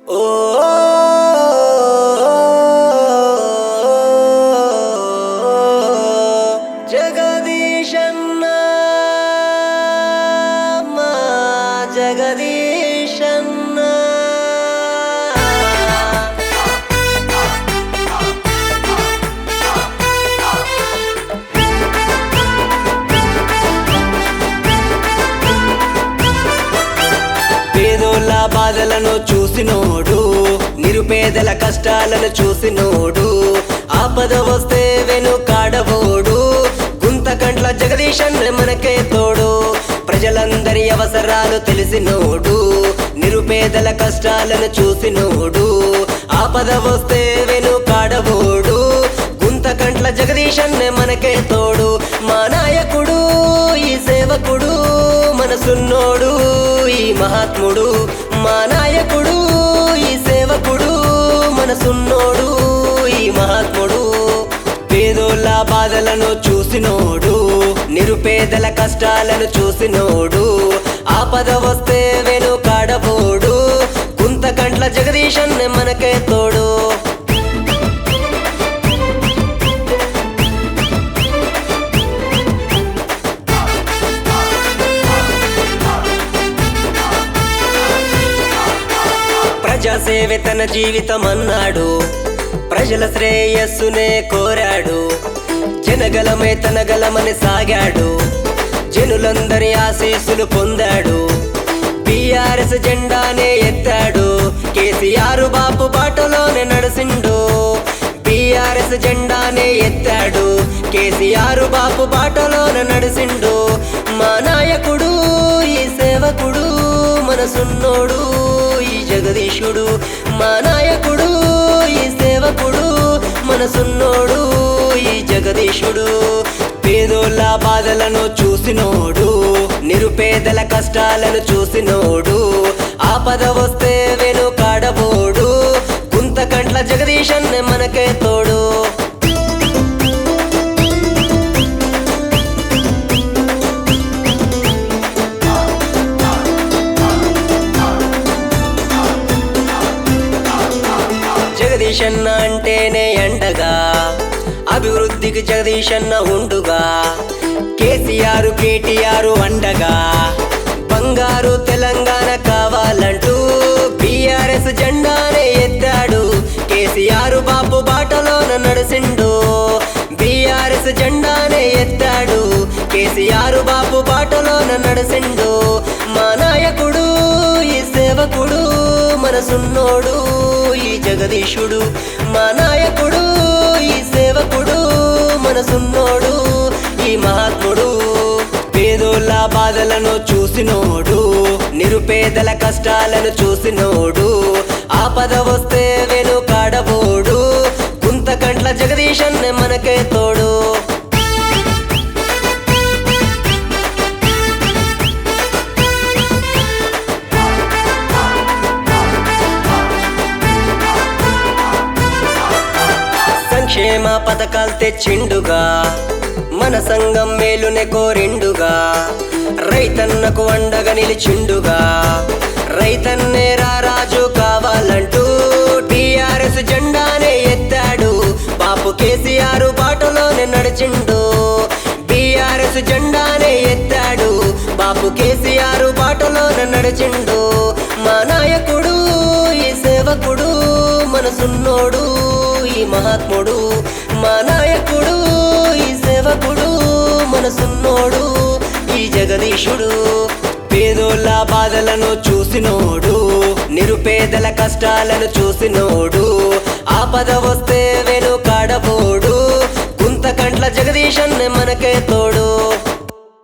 ఓ జగదీశన్న మా జగదీశన్న పేదోళ్ళ బాధలను చూసినోడు, నిరుపేదల కష్టాలను చూసినోడు, ఆపద వస్తే వెనుకాడబోడు, గుంతకంట్ల జగదీశన్న మనకే తోడు. ప్రజలందరి అవసరాలు తెలిసినోడు, నిరుపేదల కష్టాలను చూసినోడు, ఆపద వస్తే వెనుకాడబోడు, గుంతకంట్ల జగదీశన్న మనకే తోడు. మా నాయకుడు ఈ సేవకుడు మనసున్నోడు ఈ మహాత్ముడు, మా నాయకుడు ఈ సేవకుడు మనసున్నోడు ఈ మహాత్ముడు. పేదోళ్ళ బాధలను చూసినోడు, నిరుపేదల కష్టాలను చూసినోడు, ఆపద వస్తే వెనుకాడబోడు, గుంతకంట్ల జగదీశన్న మనకే తోడు. ప్రజాసేవే తన జీవితం అన్నాడు, ప్రజల శ్రేయస్సునే కోరాడు, జనగలమే తన గలమని సాగాడు, జనులందరి ఆశీస్సులు పొందాడు, టీఆర్ఎస్ జెండానే ఎత్తాడు, కేసీఆర్ బాపు బాటలోనే నడిసిండు. టీఆర్ఎస్ జెండానే ఎత్తాడు, కేసీఆర్ బాపు బాటలోనే నడిసిండు. మా నాయకుడు ఈ సేవకుడు మనసున్నోడు ఈ జగదీశుడు, మా నాయకుడు ఈ సేవకుడు మనసున్నోడు ఈ జగదీశుడు. పేదోళ్ళ బాధలను చూసినోడు, నిరుపేదల కష్టాలను చూసినోడు, ఆపద వస్తే వెనుకాడబోడు, గుంతకంట్ల జగదీశన్న మనకే తోడు. జగదీశన్న అంటేనే అండగా, అభివృద్ధికి జగదీశన్న ఉండుగా, కేసీఆర్ కేటీఆర్ అండగా, బంగారు తెలంగాణ కావాలంటూ టీఆర్ఎస్ జెండానే ఎత్తాడు, కేసీఆర్ బాపు బాటలోన నడిసిండు. బీఆర్ఎస్ జెండానే ఎత్తాడు, కేసీఆర్ బాపు బాటలోన నడిసిండు. మా నాయకుడు ఈ సేవకుడు మనసున్నోడు ఈ జగదీశుడు, మా నాయకుడు ఈ సేవకుడు మనసున్నోడు ఈ మహాత్ముడు. పేదోళ్ళ బాధలను చూసినోడు, నిరుపేదల కష్టాలను చూసినోడు, ఆపద వస్తే వెనుకాడబోడు, గుంతకంట్ల జగదీశన్న మనకే తోడు. సంక్షేమ పథకాలు తెచ్చిండుగా, మన సంఘం మేలునే కోరిండుగా, రైతన్నకు అండగా నిలిచిండుగా, రైతన్నే రారాజు కావాలంటూ టీఆర్ఎస్ జెండానే ఎత్తాడు, బాపు కేసీఆర్ బాటలోనే నడిచిండు. బీఆర్ఎస్ జెండానే ఎత్తాడు, బాపు కేసీఆర్ బాటలోనే నడిచిండు. మా నాయకుడు ఈ సేవకుడు మనసున్నోడు ఈ మహాత్ముడు, మా నాయకుడు ఈ సేవకుడు మనసున్నోడు ఈ జగదీశుడు. పేదోళ్ళ బాధలను చూసినోడు, నిరుపేదల కష్టాలను చూసినోడు, ఆపద వస్తే వెనుకాడబోడు, గుంతకంట్ల జగదీశన్న మనకే తోడు.